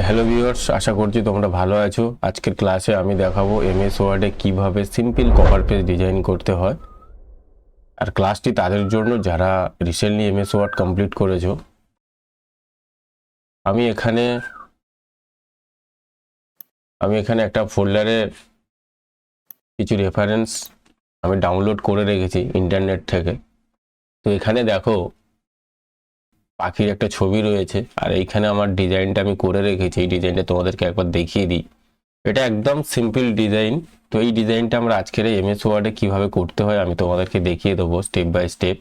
Hello viewers, আশা করছি তোমরা ভালো আছো। আজকের ক্লাসে আমি দেখাবো এমএস ওয়ার্ডে কিভাবে সিম্পল কভার পেজ ডিজাইন করতে হয়। আর ক্লাসটি তাদের জন্য যারা রিসেন্টলি এমএস ওয়ার্ড কমপ্লিট করেছো। আমি এখানে একটা ফোল্ডারে কিছু রেফারেন্স আমি ডাউনলোড করে রেখেছি ইন্টারনেট থেকে। তো এখানে দেখো পাখির একটা ছবি রয়েছে, আর এইখানে আমার ডিজাইনটা আমি করে রেখেছি। এই ডিজাইনটা তোমাদেরকে একবার দেখিয়ে দিই। এটা একদম সিম্পল ডিজাইন। তো এই ডিজাইনটা আমরা আজকের এমএস ওয়ার্ডে কিভাবে করতে হয় আমি তোমাদেরকে দেখিয়ে দেবো স্টেপ বাই স্টেপ।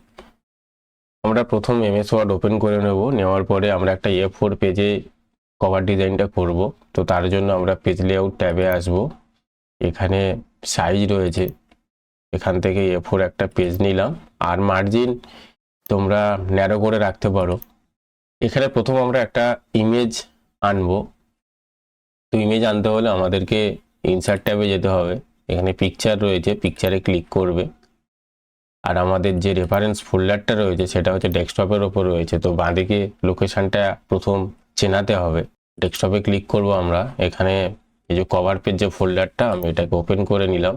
আমরা প্রথম এমএস ওয়ার্ড ওপেন করে নেওয়ার পরে আমরা একটা A4 পেজে কভার ডিজাইনটা করব। তো তার জন্য আমরা পেজ লেআউট ট্যাবে আসব। এখানে সাইজ রয়েছে, এখান থেকে A4 একটা পেজ নিলাম। আর মার্জিন তোমরা ন্যারো করে রাখতে পারো। এখানে প্রথম আমরা একটা ইমেজ আনবো। তো ইমেজ আনতে হলে আমাদেরকে ইনসার্ট ট্যাবে যেতে হবে। এখানে পিকচার রয়েছে, পিকচারে ক্লিক করবে। আর আমাদের যে রেফারেন্স ফোল্ডারটা রয়েছে সেটা হচ্ছে ডেস্কটপের ওপর রয়েছে। তো বাঁদিকে লোকেশনটা প্রথম চেনাতে হবে। ডেস্কটপে ক্লিক করব আমরা। এখানে এই যে কভার পেজ যে ফোল্ডারটা, আমি এটাকে ওপেন করে নিলাম।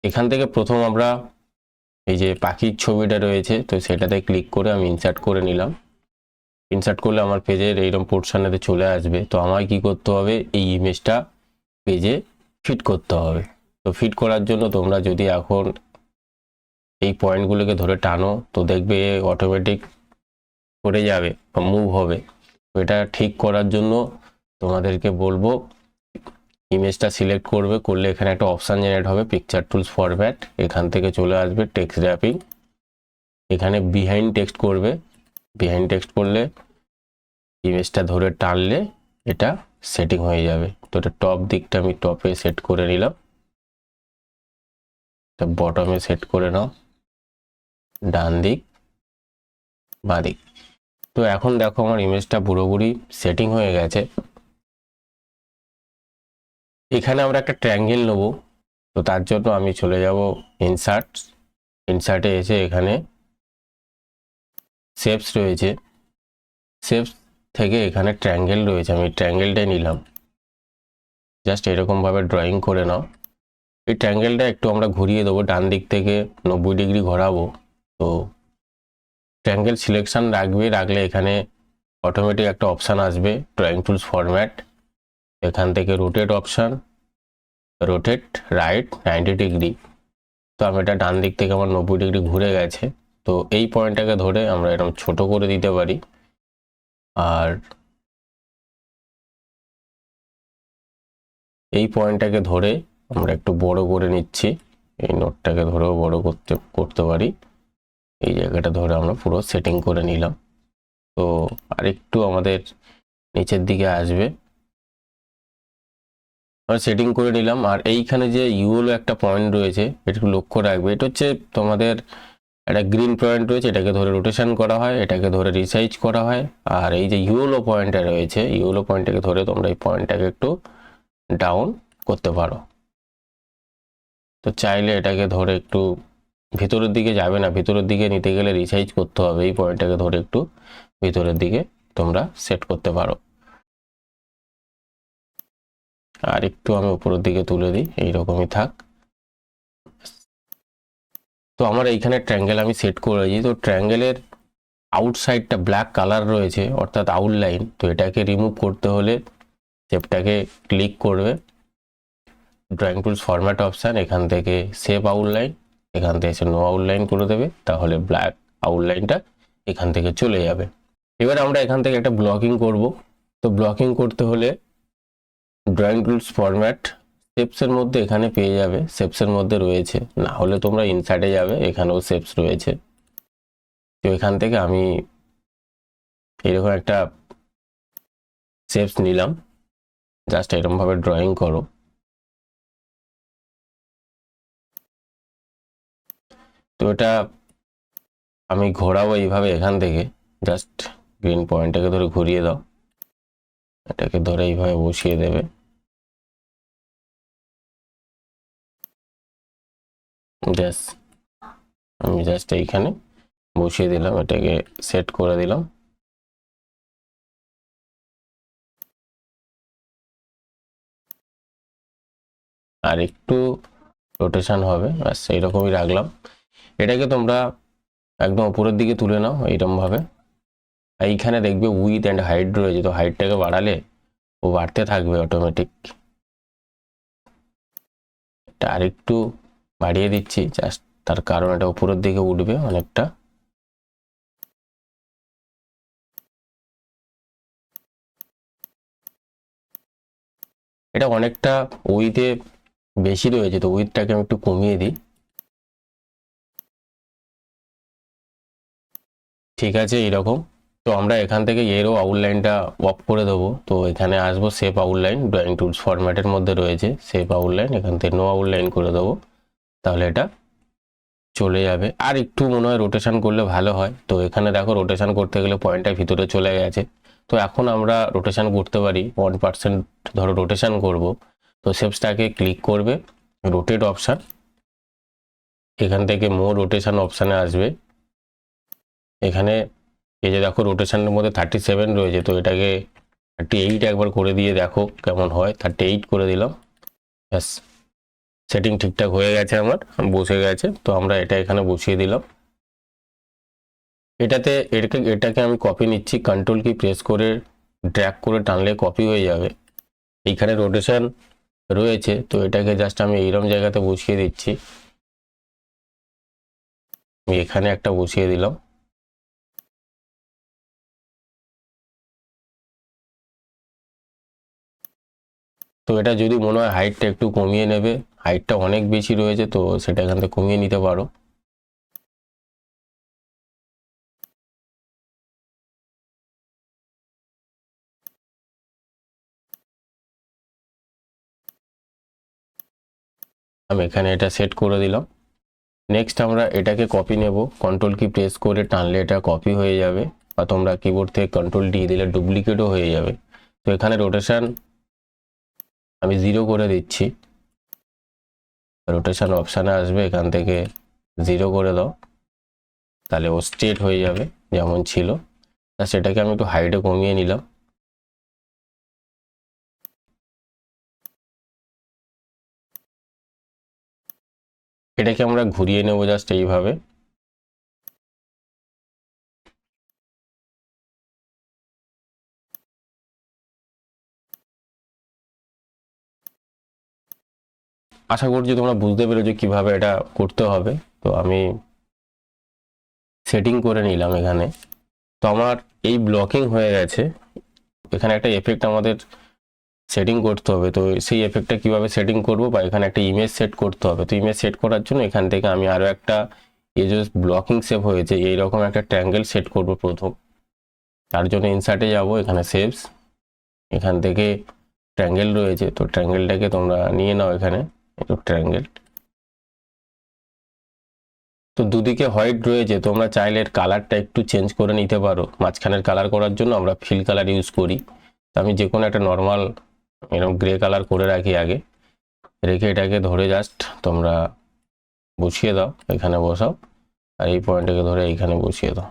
এখান থেকে প্রথম আমরা এই যে পাখির ছবিটা রয়েছে, তো সেটাতে ক্লিক করে আমি ইনসার্ট করে নিলাম। ইনসার্ট করলে আমার পেজের এইরকম পোর্শনেতে চলে আসবে। তো আমায় কি করতে হবে, এই ইমেজটা পেজে ফিট করতে হবে। তো ফিট করার জন্য তোমরা যদি এখন এই পয়েন্টগুলোকে ধরে টানো তো দেখবে অটোমেটিক করে যাবে বা মুভ হবে। তো এটা ঠিক করার জন্য তোমাদেরকে বলবো ইমেজটা সিলেক্ট করলে এখানে একটা অপশান জেনারেট হবে, পিকচার টুলস ফরম্যাট। এখান থেকে চলে আসবে টেক্সট র্যাপিং। এখানে বিহাইন্ড টেক্সট করবে। বিহাইন্ড টেক্সট করলে ইমেজটা ধরে টানলে এটা সেটিং হয়ে যাবে। তো এটা টপ দিকটা আমি টপে সেট করে নিলাম, এটা বটমে সেট করে নাও, ডান দিক বাঁ দিক। তো এখন দেখো আমার ইমেজটা পুরোপুরি সেটিং হয়ে গেছে। এখানে আমরা একটা ট্রায়াঙ্গেল নেব। তো তার জন্য আমি চলে যাব ইনসার্টে এসে এখানে শেপস রয়েছে, শেপস থেকে এখানে ট্রায়াঙ্গেল রয়েছে, আমি ট্রায়াঙ্গেলটাই নিলাম। জাস্ট এরকমভাবে ড্রয়িং করে নাও। এই ট্রায়াঙ্গেলটা একটু আমরা ঘুরিয়ে দেবো, ডান দিক থেকে 90 ডিগ্রি ঘোরাবো। তো ট্রায়াঙ্গেল সিলেকশন রাখলে এখানে অটোমেটিক একটা অপশান আসবে, ড্রয়িং টুলস ফরম্যাট। এখান থেকে rotate option, rotate right 90 degree. তো আমি এটা ডান দিক থেকে আমার 90 ডিগ্রি ঘুরে গেছে। তো এই পয়েন্টটাকে ধরে আমরা এরকম ছোট করে দিতে পারি। আর এই পয়েন্টটাকে ধরে আমরা একটু বড় করে নিচ্ছি। এই নোটটাকে ধরেও বড় করতে পারি। এই জায়গাটা ধরে আমরা পুরো সেটিং করে নিলাম। তো আরেকটু আমাদের নিচের দিকে আসবে, আমরা সেটিং করে নিলাম। আর এইখানে যে ইউএলও একটা পয়েন্ট রয়েছে, একটু লক্ষ্য রাখবে। এটা হচ্ছে তোমাদের একটা গ্রিন পয়েন্ট রয়েছে, এটাকে ধরে রোটেশন করা হয়, এটাকে ধরে রিসাইজ করা হয়। আর এই যে ইউএলও পয়েন্টটা রয়েছে, ইউএলও পয়েন্টটাকে ধরে তোমরা এই পয়েন্টটাকে একটু ডাউন করতে পারো। তো চাইলে এটাকে ধরে একটু ভিতরের দিকে যাবে না, ভিতরের দিকে নিতে গেলে রিসাইজ করতে হবে। এই পয়েন্টটাকে ধরে একটু ভিতরের দিকে তোমরা সেট করতে পারো। আর একটু আমি উপরের দিকে তুলে দিই, এইরকমই থাক। তো আমার এইখানে ট্রায়াঙ্গেল আমি সেট করেছি। তো ট্রায়াঙ্গেলের আউটসাইডটা ব্ল্যাক কালার রয়েছে, অর্থাৎ আউটলাইন। তো এটাকে রিমুভ করতে হলে শেপটাকে ক্লিক করবে, ড্রয়িং টুলস ফরম্যাট অপশান, এখান থেকে শেপ আউটলাইন, এখান থেকে এসে নো আউটলাইন করে দেবে। তাহলে ব্ল্যাক আউটলাইনটা এখান থেকে চলে যাবে। এবার আমরা এখান থেকে একটা ব্লকিং করব। তো ব্লকিং করতে হলে ড্রয়িং টুলস ফরম্যাট, শেপসের মধ্যে এখানে পেয়ে যাবে, শেপসের মধ্যে রয়েছে। না হলে তোমরা ইনসার্টে যাবে, এখানেও শেপস রয়েছে। তো এখান থেকে আমি এরকম একটা শেপস নিলাম, জাস্ট এরকমভাবে ড্রয়িং করো। তো এটা আমি ঘোরাবো এইভাবে, এখান থেকে জাস্ট গ্রিন পয়েন্টটাকে ধরে ঘুরিয়ে দাও, এটাকে ধরে এইভাবে বসিয়ে দেবে। আমি জাস্ট এইখানে বসিয়ে দিলাম, এটাকে সেট করে দিলাম। আর একটু রোটেশন হবে, ব্যাস এইরকমই রাখলাম। এটাকে তোমরা একদম উপরের দিকে তুলে নাও এইরকমভাবে। এইখানে দেখবে উইথ অ্যান্ড হাইট রয়েছে, তো হাইটটাকে বাড়ালে ও বাড়তে থাকবে অটোমেটিক। এটা আরেকটু বাড়িয়ে দিচ্ছি জাস্ট, তার কারণ এটা উপরের দিকে উঠবে অনেকটা। এটা অনেকটা উইথে বেশি রয়েছে, তো উইথটাকে আমি একটু কমিয়ে দিই। ঠিক আছে এইরকম। তো আমরা এখান থেকে এরও আউটলাইনটা অফ করে দেবো। তো এখানে আসবো শেপ আউটলাইন, ড্রয়িং টুলস ফরম্যাটের মধ্যে রয়েছে শেপ আউটলাইন, এখান থেকে নো আউটলাইন করে দেবো, তাহলে এটা চলে যাবে। আর একটু মনে হয় রোটেশন করলে ভালো হয়। তো এখানে দেখো রোটেশন করতে গেলে পয়েন্টটা ভিতরে চলে গেছে। তো এখন আমরা রোটেশন করতে পারি 1%, ধরো রোটেশন করব। তো শেপসটাকে ক্লিক করবে, রোটেট অপশান, এখান থেকে মোর রোটেশন অপশানে আসবে। এখানে এই যে দেখো রোটেশনের মধ্যে 37 রয়েছে, তো এটাকে 38 একবার করে দিয়ে দেখো কেমন হয়। 38 করে দিলাম, ব্যাস সেটিং ঠিকঠাক হয়ে গেছে, আমার বসে গেছে। তো আমরা এটা এখানে বসিয়ে দিলাম। এটাকে আমি কপি নিচ্ছি, কন্ট্রোল কি প্রেস করে ড্র্যাগ করে টানলে কপি হয়ে যাবে। এইখানে রোটেশন রয়েছে, তো এটাকে জাস্ট আমি এইরকম জায়গাতে বসিয়ে দিচ্ছি। আমি এখানে একটা বসিয়ে দিলাম। তো এটা যদি মনে হয় হাইটটা একটু কমিয়ে নেবে, হাইটটা অনেক বেশি রয়েছে, তো সেটা এখান থেকে কমিয়ে নিতে পারো। আমি এখানে এটা সেট করে দিলাম। নেক্সট আমরা এটাকে কপি নেব, কন্ট্রোল কি প্রেস করে টানলে এটা কপি হয়ে যাবে, বা তোমরা কিবোর্ড থেকে কন্ট্রোল ডি দিলে ডুপ্লিকেটও হয়ে যাবে। তো এখানে রোটেশন আমি 0 করে দিচ্ছি, রোটেশন অপশানে আসবে, এখান থেকে 0 করে দাও, তাহলে ও স্ট্রেট হয়ে যাবে যেমন ছিল। তা সেটাকে আমি একটু হাইটে কমিয়ে নিলাম। এটাকে আমরা ঘুরিয়ে নেব জাস্ট এইভাবে। আশা করছি তোমরা বুঝতে পেরেছো কিভাবে এটা করতে হবে। তো আমি সেটিং করে নিলাম এখানে। তো আমার এই ব্লকিং হয়ে গেছে। এখানে একটা এফেক্ট আমাদের সেটিং করতে হবে। তো সেই এফেক্টটা কিভাবে সেটিং করব, বা এখানে একটা ইমেজ সেট করতে হবে। তো ইমেজ সেট করার জন্য এখান থেকে আমি আরও একটা, এই যে ব্লকিং শেপ হয়েছে এইরকম একটা ট্রায়াঙ্গেল সেট করব প্রথম। তার জন্য ইনসার্টে যাব, এখানে শেপস, এখান থেকে ট্রায়াঙ্গেল রয়েছে, তো ট্রায়াঙ্গেলটাকে তোমরা নিয়ে নাও এখানে একটু ট্রায়াঙ্গেল। তো দুদিকে হোয়াইট রয়েছে, তোমরা চাইলে এর কালারটা একটু চেঞ্জ করে নিতে পারো। মাঝখানের কালার করার জন্য আমরা ফিল কালার ইউজ করি। তো আমি যে কোনো একটা নর্মাল এরকম গ্রে কালার করে রাখি আগে, রেখে এটাকে ধরে জাস্ট তোমরা বসিয়ে দাও, এখানে বসাও, আর এই পয়েন্টটাকে ধরে এইখানে বসিয়ে দাও।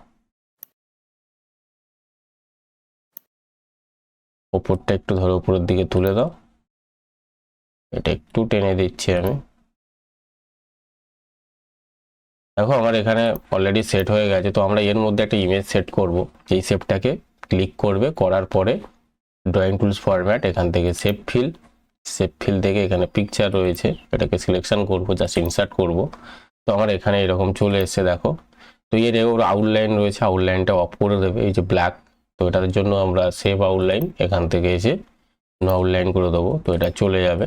ওপরটা একটু ধরে উপরের দিকে তুলে দাও, এটা একটু টেনে দিচ্ছি আমি। দেখো আমার এখানে অলরেডি সেট হয়ে গেছে। তো আমরা এর মধ্যে একটা ইমেজ সেট করব, যেই শেপটাকে ক্লিক করবে, করার পরে ড্রয়িং টুলস ফরম্যাট, এখান থেকে শেপ ফিল থেকে এখানে পিকচার রয়েছে, এটাকে সিলেকশন করব, জাস্ট ইনসার্ট করব। তো আমার এখানে এরকম চলে এসেছে দেখো। তো এর ওর আউটলাইন রয়েছে, আউটলাইনটা অফ করে দেবে, এই যে ব্ল্যাক। তো এটার জন্য আমরা সেভ আউটলাইন, এখান থেকে এসে নো আউটলাইন করে দেবো, তো এটা চলে যাবে।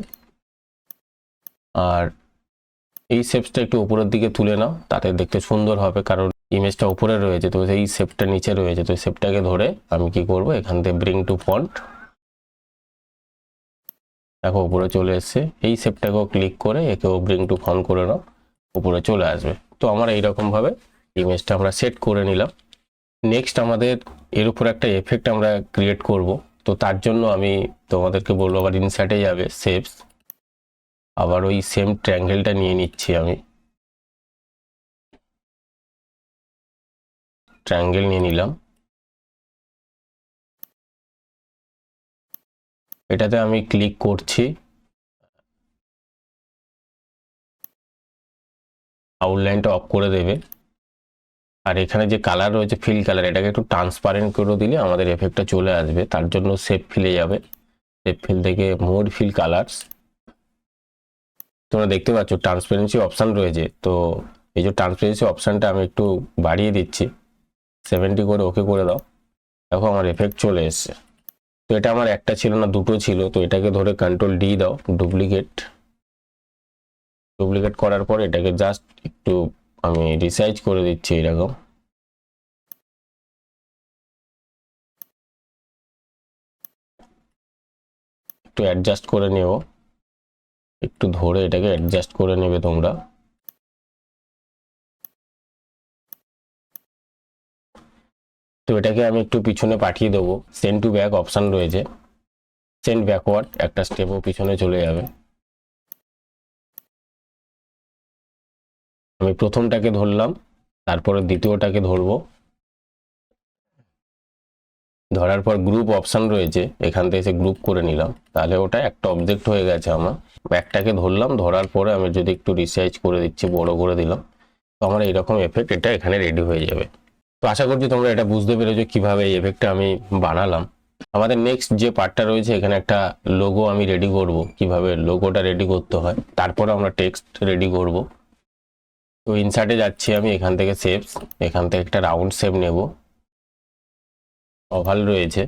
আর এই শেপসটা একটু উপরের দিকে তুলে নাও, তাতে দেখতে সুন্দর হবে, কারণ ইমেজটা উপরে রয়েছে, তো এই শেপটা নিচে রয়েছে। তো শেপটাকে ধরে আমি কি করব, এখান থেকে ব্রিং টু ফন্ট, দেখো উপরে চলে এসছে। এই শেপটাকেও ক্লিক করে একেও ব্রিং টু ফন্ট করে নাও, উপরে চলে আসবে। তো আমরা এইরকম ভাবে ইমেজটা আমরা সেট করে নিলাম। নেক্সট আমাদের এর উপর একটা এফেক্ট আমরা ক্রিয়েট করব। তো তার জন্য আমি তোমাদেরকে বলবো, আবার ইনসার্টে যাবে, শেপস, আবার ওই সেম ট্রায়াঙ্গেলটা নিয়ে নিচ্ছি আমি, ট্রায়াঙ্গেল নিয়ে নিলাম। এটাতে আমি ক্লিক করছি, আউটলাইনটা অফ করে দেবে। আর এখানে যে কালার রয়েছে ফিল কালার, এটাকে একটু ট্রান্সপারেন্ট করে দিলে আমাদের এফেক্টটা চলে আসবে। তার জন্য শেপ ফিলে যাবে, শেপ ফিল থেকে মোড ফিল কালার্স, তোমরা দেখতে পাচ্ছ ট্রান্সপারেন্সি অপশান রয়েছে। তো এই যে ট্রান্সপারেন্সি অপশানটা আমি একটু বাড়িয়ে দিচ্ছি, 70 করে ওকে করে দাও। দেখো আমার এফেক্ট চলে এসছে। তো এটা আমার একটা ছিল না, দুটো ছিল। তো এটাকে ধরে কন্ট্রোল ডি দাও, ডুপ্লিকেট করার পর এটাকে জাস্ট একটু আমি রিসাইজ করে দিচ্ছি এরকম। একটু অ্যাডজাস্ট করে নেব, একটু ধরে এটাকে অ্যাডজাস্ট করে নেবে তোমরা। তো এটাকে আমি একটু পিছনে পাঠিয়ে দেবো, সেন্ড টু ব্যাক অপশান রয়েছে, সেন্ড ব্যাকওয়ার্ড একটা স্টেপও পিছনে চলে যাবে। আমি প্রথমটাকে ধরলাম, তারপরে দ্বিতীয়টাকে ধরবো, ধরার পর গ্রুপ অপশান রয়েছে, এখান থেকে এসে গ্রুপ করে নিলাম, তাহলে ওটা একটা অবজেক্ট হয়ে গেছে আমার। একটাকে ধরলাম, ধরার পরে আমি যদি একটু রিসাইজ করে দিচ্ছি, বড় করে দিলাম, তো আমার এইরকম এফেক্ট এটা এখানে রেডি হয়ে যাবে। তো আশা করছি তোমরা এটা বুঝতে পেরেছো কিভাবে এই এফেক্টটা আমি বানালাম। আমাদের নেক্সট যে পার্টটা রয়েছে, এখানে একটা লোগো আমি রেডি করব, কিভাবে লোগোটা রেডি করতে হয়, তারপরে আমরা টেক্সট রেডি করব। তো ইনসার্টে যাচ্ছি আমি, এখান থেকে শেপস, এখান থেকে একটা রাউন্ড শেপ নেব, ওভাল রয়েছে।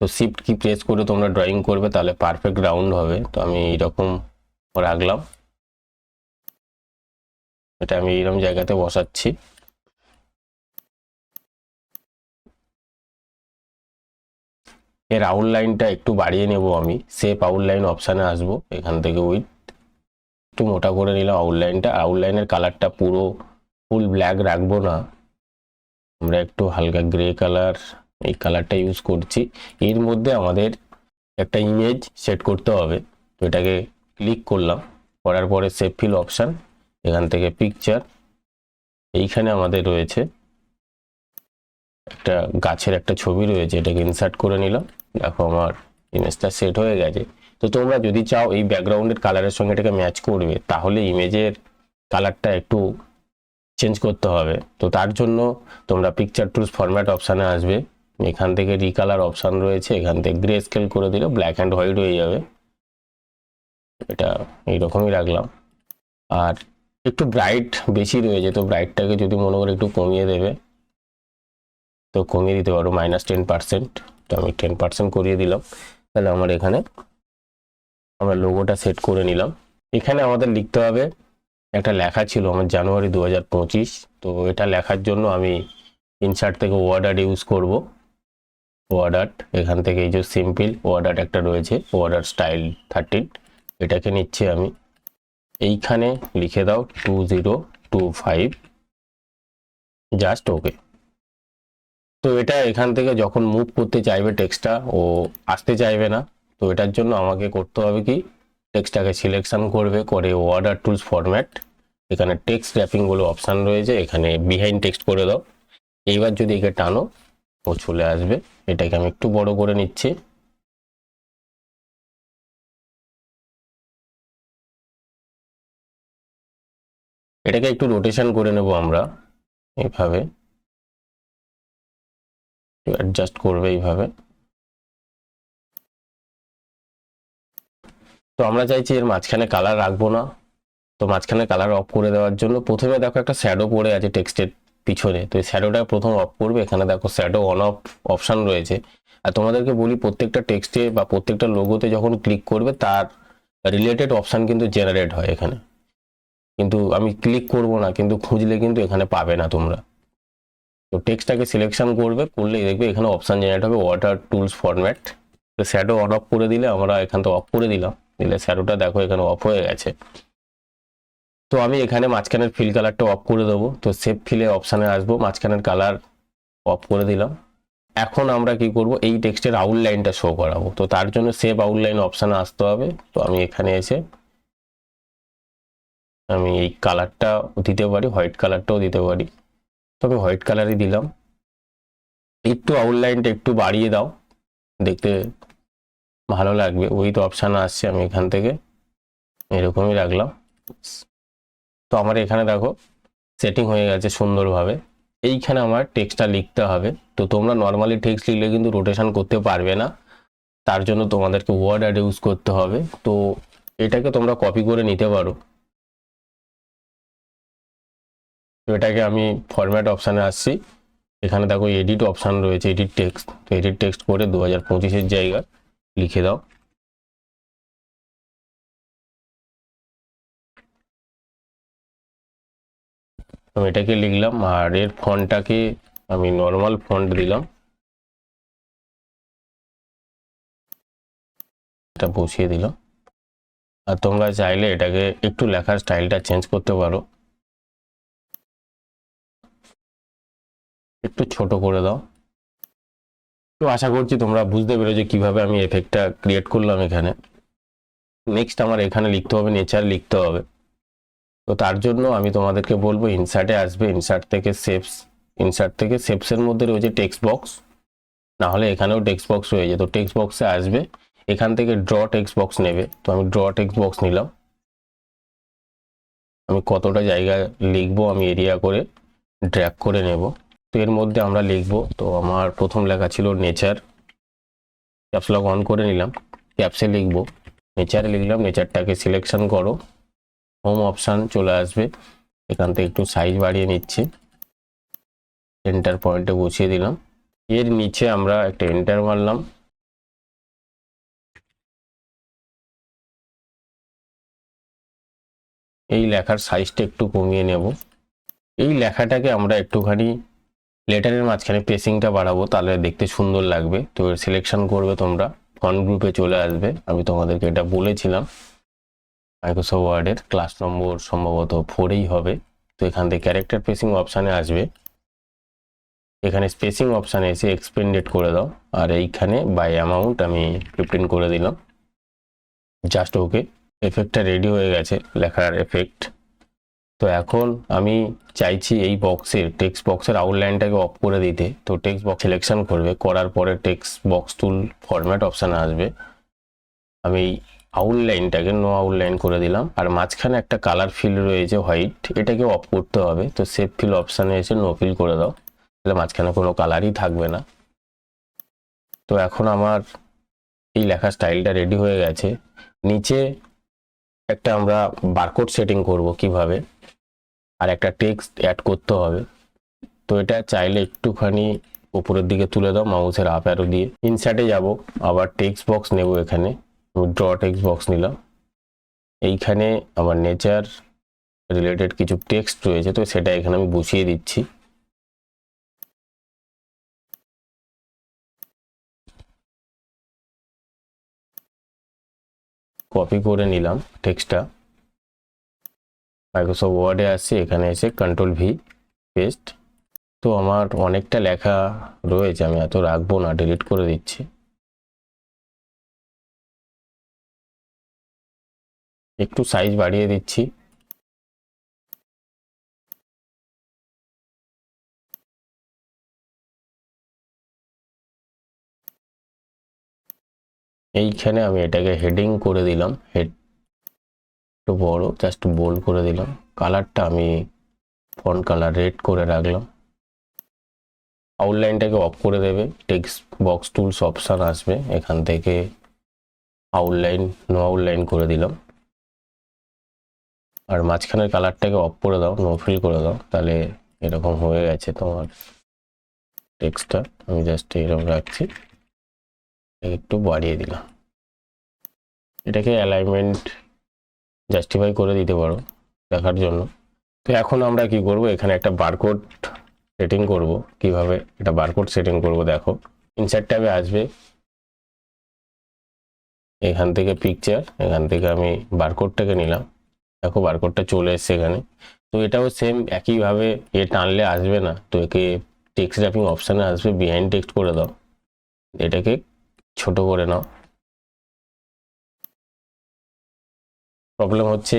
তো শিফট কি প্রেস করে তোমরা ড্রয়িং করবে, তাহলে পারফেক্ট রাউন্ড হবে। তো আমি এইরকম রাখলাম, এটা আমি এইরকম জায়গাতে বসাচ্ছি। এর আউটলাইনটা একটু বাড়িয়ে নেব আমি, শেপ আউটলাইন অপশানে আসবো, এখান থেকে উইথ একটু মোটা করে নিলাম আউটলাইনটা। আউটলাইনের কালারটা পুরো ফুল ব্ল্যাক রাখবো না, আমরা একটু হালকা গ্রে কালার, এই কালারটা ইউজ করছি। এর মধ্যে আমাদের একটা ইমেজ সেট করতে হবে। তো এটাকে ক্লিক করলাম, করার পরে সেভ ফিল অপশান, এখান থেকে পিকচার, এইখানে আমাদের রয়েছে একটা গাছের একটা ছবি রয়েছে, এটাকে ইনসার্ট করে নিলাম। দেখো আমার ইমেজটা সেট হয়ে গেছে। তো তোমরা যদি চাও এই ব্যাকগ্রাউন্ডের কালারের সঙ্গে এটাকে ম্যাচ করবে, তাহলে ইমেজের কালারটা একটু চেঞ্জ করতে হবে। তো তার জন্য তোমরা পিকচার টুলস ফরম্যাট অপশানে আসবে, এখান থেকে রিকালার অপশান রয়েছে, এখান থেকে গ্রে স্কেল করে দিলে ব্ল্যাক অ্যান্ড হোয়াইট হয়ে যাবে। এটা এইরকমই রাখলাম। আর একটু ব্রাইট বেশি রয়েছে, তো ব্রাইটটাকে যদি মনে করে একটু কমিয়ে দেবে, তো কমিয়ে দিতে পারো -10%। তো আমি 10% করিয়ে দিলাম। তাহলে আমার এখানে আমরা লোগোটা সেট করে নিলাম। এখানে আমাদের লিখতে হবে, একটা লেখা ছিল আমার জানুয়ারি 2025। তো এটা লেখার জন্য আমি ইনসার্ট থেকে ওয়ার্ড আর্ট ইউজ করব। ওয়ার্ড আর্ট, এখান থেকে এই যে সিম্পল ওয়ার্ড আর্ট একটা রয়েছে, ওয়ার্ড আর্ট স্টাইল 13, এটাকে নিচ্ছি আমি। এইখানে লিখে দাও 2025, জাস্ট ওকে। তো এটা এখান থেকে যখন মুভ করতে চাইবে টেক্সটটা, ও আসতে চাইবে না। তো এটার জন্য আমাকে করতে হবে কি, টেক্সটটাকে সিলেকশন করবে, করে ওয়ার্ড আর্ট টুলস ফরম্যাট, এখানে টেক্সট র্যাপিং বলে অপশান রয়েছে, এখানে বিহাইন্ড টেক্সট করে দাও। এইবার যদি একে টানো, ও চলে আসবে। এটাকে আমি একটু বড় করে নিচ্ছি। এটাকে একটু রোটেশন করে নেব আমরা, এইভাবে অ্যাডজাস্ট করবে এইভাবে। তো আমরা চাইছি এর মাঝখানে কালার রাখবো না। তো মাঝখানে কালার অফ করে দেওয়ার জন্য প্রথমে দেখো একটা শ্যাডো পড়ে আছে টেক্সটের পিছনে, তো এই শ্যাডোটা প্রথম অফ করবে। এখানে দেখো শ্যাডো অন অফ অপশান রয়েছে। আর তোমাদেরকে বলি, প্রত্যেকটা টেক্সটে বা প্রত্যেকটা লোগোতে যখন ক্লিক করবে, তার রিলেটেড অপশান কিন্তু জেনারেট হয় এখানে। কিন্তু আমি ক্লিক করব না, কিন্তু খুঁজলে কিন্তু এখানে পাবে না তোমরা। তো টেক্সটটাকে সিলেকশন করবে, করলেই দেখবে এখানে অপশান জেনারেট হবে, ওয়াটার টুলস ফরম্যাট। তো শ্যাডো অন অফ করে দিলে, আমরা এখান থেকে অফ করে দিলাম, দিলে শ্যাডোটা দেখো এখানে অফ হয়ে গেছে। তো আমি এখানে মাঝখানের ফিল কালারটা অফ করে দেবো। তো সেভ ফিলে অপশানে আসবো, মাঝখানের কালার অফ করে দিলাম। এখন আমরা কি করব, এই টেক্সটের আউটলাইনটা শো করাবো। তো তার জন্য সেভ আউটলাইন অপশানে আসতে হবে। তো আমি এখানে এসে আমি এই কালারটা দিতে পারি, হোয়াইট কালারটাও দিতে পারি। তো আমি হোয়াইট কালারই দিলাম। একটু আউটলাইনটা একটু বাড়িয়ে দাও, দেখতে ভালো লাগবে। ওই তো অপশান আসছে, আমি এখান থেকে এরকমই রাখলাম। আমার এখানে দেখো সেটিং হয়ে গেছে সুন্দরভাবে। এইখানে আমার টেক্সটটা লিখতে হবে। তো তোমরা নর্মালি টেক্সট লিখলে কিন্তু রোটেশন করতে পারবে না, তার জন্য তোমাদেরকে ওয়ার্ড অ্যাড ইউজ করতে হবে। তো এটাকে তোমরা কপি করে নিতে পারো। তো এটাকে আমি ফরম্যাট অপশানে আসছি, এখানে দেখো এডিট অপশান রয়েছে, এডিট টেক্সট। তো এডিট টেক্সট করে 2025-এর জায়গা লিখে দাও। আমি এটাকে লিখলাম, আর এর ফন্টটাকে আমি নর্মাল ফন্ট দিলাম, এটা বসিয়ে দিলাম। আর তোমরা চাইলে এটাকে একটু লেখার স্টাইলটা চেঞ্জ করতে পারো, একটু ছোট করে দাও। তো আশা করছি তোমরা বুঝতে পেরেছো কিভাবে আমি এফেক্টটা ক্রিয়েট করলাম এখানে। নেক্সট আমার এখানে লিখতে হবে, নেচার লিখতে হবে। তো তার জন্য আমি তোমাদেরকে বলবো ইনসার্টে আসবে, ইনসার্ট থেকে শেপস, ইনসার্ট থেকে শেপসের মধ্যে রয়েছে টেক্সট বক্স, না হলে এখানেও টেক্সট বক্স রয়েছে। তো টেক্সট বক্সে আসবে, এখান থেকে ড্র টেক্সট বক্স নেবে। তো আমি ড্র টেক্সট বক্স নিলাম। আমি কতটা জায়গা লিখবো আমি এরিয়া করে ড্র্যাগ করে নেব। তো এর মধ্যে আমরা লিখবো, তো আমার প্রথম লেখা ছিল নেচার, ক্যাপস লক অন করে নিলাম, ক্যাপসে লিখবো, নেচারে লিখলাম। নেচারটাকে সিলেকশন করো, হোম অপশান চলে আসবে, এখান থেকে একটু সাইজ বাড়িয়ে নিচ্ছি, এন্টার পয়েন্টে বসিয়ে দিলাম। এর নিচে আমরা একটা এন্টার মারলাম। এই লেখার সাইজটা একটু কমিয়ে নেব। এই লেখাটাকে আমরা একটুখানি লেটারের মাঝখানে পেসিংটা বাড়াবো, তাহলে দেখতে সুন্দর লাগবে। তো সিলেকশন করবে তোমরা, ফন্ট গ্রুপে চলে আসবে। আমি তোমাদেরকে এটা বলেছিলাম, মাইক্রোসফট ওয়ার্ডের ক্লাস নম্বর সম্ভবত 4-এই হবে। তো এখান থেকে ক্যারেক্টার পেসিং অপশানে আসবে, এখানে স্পেসিং অপশানে এসে এক্সপেন্ডেড করে দাও, আর এইখানে বাই অ্যামাউন্ট আমি 15 করে দিলাম, জাস্ট ওকে। এফেক্টটা রেডি হয়ে গেছে, লেখার এফেক্ট। তো এখন আমি চাইছি এই বক্সের টেক্সট বক্সের আউটলাইনটাকে অফ করে দিতে। তো টেক্সট বক্স সিলেকশন করবে, করার পরে টেক্সট বক্স টুল ফরম্যাট অপশানে আসবে, আমি আউটলাইনটাকে নো আউটলাইন করে দিলাম। আর মাঝখানে একটা কালার ফিল রয়েছে হোয়াইট, এটাকে অফ করতে হবে। তো সেভ ফিল অপশানে এসে নো ফিল করে দাও, তাহলে মাঝখানে কোনো কালারই থাকবে না। তো এখন আমার এই লেখার স্টাইলটা রেডি হয়ে গেছে। নিচে একটা আমরা বারকোড সেটিং করব কিভাবে, আর একটা টেক্সট অ্যাড করতে হবে। তো এটা চাইলে একটুখানি উপরের দিকে তুলে দাও মাউসের আপ অ্যারো দিয়ে। ইনসার্টে যাব, আবার টেক্সট বক্স নেব, এখানে ড্র টেক্সট বক্স নিলাম। এইখানে আমার নেচার রিলেটেড কিছু টেক্সট রয়েছে, তো সেটা এখানে আমি বসিয়ে দিচ্ছি। কপি করে নিলাম টেক্সটটা, মাইক্রোসফট ওয়ার্ডে আসছি, এখানে এসে Ctrl+V পেস্ট। তো আমার অনেকটা লেখা রয়েছে, আমি এত রাখবো না, ডিলিট করে দিচ্ছি। একটু সাইজ বাড়িয়ে দিচ্ছি। এইখানে আমি এটাকে হেডিং করে দিলাম, হেড একটু বড়, জাস্ট বোল্ড করে দিলাম। কালারটা আমি ফন্ট কালার রেড করে রাখলাম। আউটলাইনটাকে অফ করে দেবে, টেক্সট বক্স টুলস অপশান আসবে, এখান থেকে আউটলাইন নো আউটলাইন করে দিলাম। আর মাঝখানের কালারটাকে অফ করে দাও, নো ফিল করে দাও, তাহলে এরকম হয়ে গেছে তোমার টেক্সটটা। আমি জাস্ট এরকম রাখছি, একটু বাড়িয়ে দিলাম। এটাকে অ্যালাইনমেন্ট জাস্টিফাই করে দিতে পারো দেখার জন্য। তো এখন আমরা কি করব, এখানে একটা বারকোড সেটিং করব। কিভাবে এটা বারকোড সেটিং করব দেখো, ইনসার্ট ট্যাবে আসবে, এখান থেকে পিকচার, এখান থেকে আমি বারকোডটাকে নিলাম। দেখো বারকোডটা চলে এসছে এখানে। তো এটাও সেম একইভাবে, এ টানলে আসবে না, তো একে টেক্সট র্যাপিং অপশানে আসবে, বিহাইন্ড টেক্সট করে দাও, এটাকে ছোট করে নাও। প্রবলেম হচ্ছে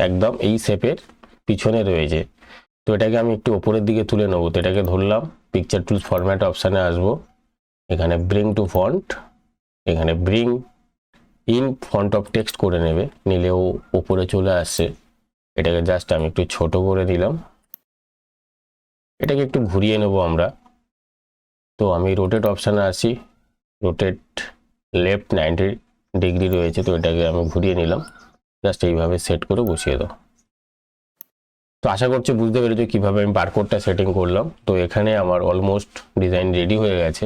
একদম এই শেপের পিছনে রয়েছে, তো এটাকে আমি একটু ওপরের দিকে তুলে নেবো। তো এটাকে ধরলাম, পিকচার টুলস ফরম্যাট অপশানে আসবো, এখানে ব্রিং টু ফন্ট, এখানে bring in font of text করে নেবে, নিলেও উপরে চলে আসছে। এটাকে জাস্ট আমি একটু ছোট করে দিলাম, এটাকে একটু ঘুরিয়ে নেব আমরা। তো আমি রোটেট অপশানে আসি, রোটেট লেফট 90 ডিগ্রি রয়েছে, তো এটাকে আমি ঘুরিয়ে নিলাম, জাস্ট এইভাবে সেট করে বসিয়ে দাও। তো আশা করছি বুঝতে পেরেছো কিভাবে আমি বারকোডটা সেটিং করলাম। তো এখানে আমার অলমোস্ট ডিজাইন রেডি হয়ে গেছে।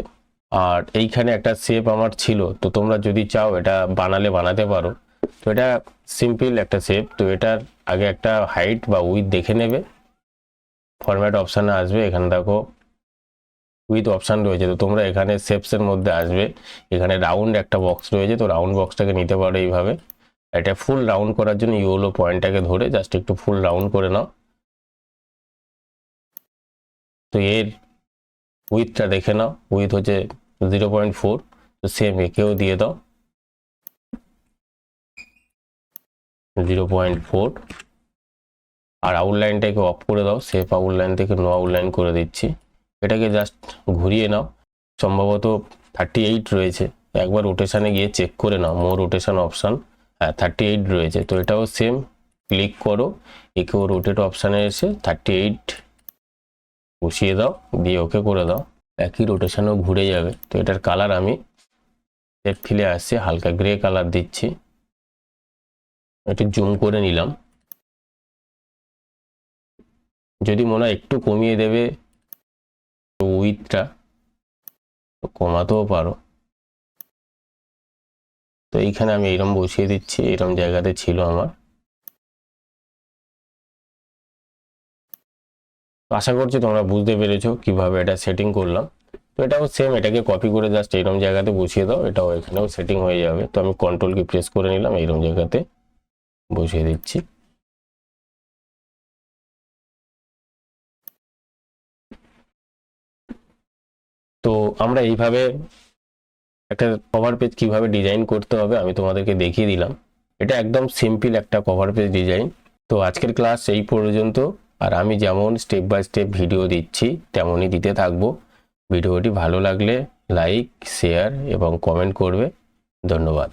আর এইখানে একটা শেপ আমার ছিল, তো তোমরা যদি চাও এটা বানাতে পারো। তো এটা সিম্পল একটা শেপ, তো এটার আগে একটা হাইট বা উইথ দেখে নেবে, ফরম্যাট অপশানে আসবে, এখানে দেখো উইথ অপশান রয়েছে, তো তোমরা এখানে শেপসের মধ্যে আসবে, এখানে রাউন্ড একটা বক্স রয়েছে, তো রাউন্ড বক্সটাকে নিতে পারো এইভাবে। এটা ফুল রাউন্ড করার জন্য ইয়েলো পয়েন্টটাকে ধরে জাস্ট একটু ফুল রাউন্ড করে নাও। তো এর উইথটা দেখে নাও, উইথ হচ্ছে 0.4, তো সেম একেও দিয়ে দাও 0.4। আর আউটলাইনটাকে অফ করে দাও, সেফ আউটলাইন থেকে নো আউটলাইন করে দিচ্ছি। এটাকে জাস্ট ঘুরিয়ে নাও, সম্ভবত 38 রয়েছে, একবার রোটেশানে গিয়ে চেক করে নাও, মোর রোটেশন অপশান, হ্যাঁ 38 রয়েছে। তো এটাও সেম ক্লিক করো, একেও রোটেট অপশানে এসে 38 বসিয়ে দাও, দিয়ে ওকে করে দাও, একই রোটেশনও ঘুরে যাবে। তো এটার কালার আমি সেট ফিলে আসছে, হালকা গ্রে কালার দিচ্ছি, একটু জুম করে নিলাম। যদি মনে হয় একটু কমিয়ে দেবে উইথটা, কমাতেও পারো। তো এইখানে আমি এরম বসিয়ে দিচ্ছি, এরম জায়গাতে ছিল আমার। তো আশা করছি তোমরা বুঝতে পেরেছো কিভাবে এটা সেটিং করলাম। তো এটাও সেম, এটাকে কপি করে জাস্ট এইরকম জায়গাতে বসিয়ে দাও, এটাও এখানেও সেটিং হয়ে যাবে। তো আমি কন্ট্রোল কি প্রেস করে নিলাম, এইরকম জায়গাতে বসিয়ে দিচ্ছি। তো আমরা এইভাবে একটা কভার পেজ কিভাবে ডিজাইন করতে হবে আমি তোমাদেরকে দেখিয়ে দিলাম। এটা একদম সিম্পল একটা কভার পেজ ডিজাইন। তো আজকের ক্লাস এই পর্যন্ত। আর আমি যেমন স্টেপ বাই স্টেপ ভিডিও দিচ্ছি তেমনই দিতে থাকবো। ভিডিওটি ভালো লাগলে লাইক, শেয়ার এবং কমেন্ট করবে। ধন্যবাদ।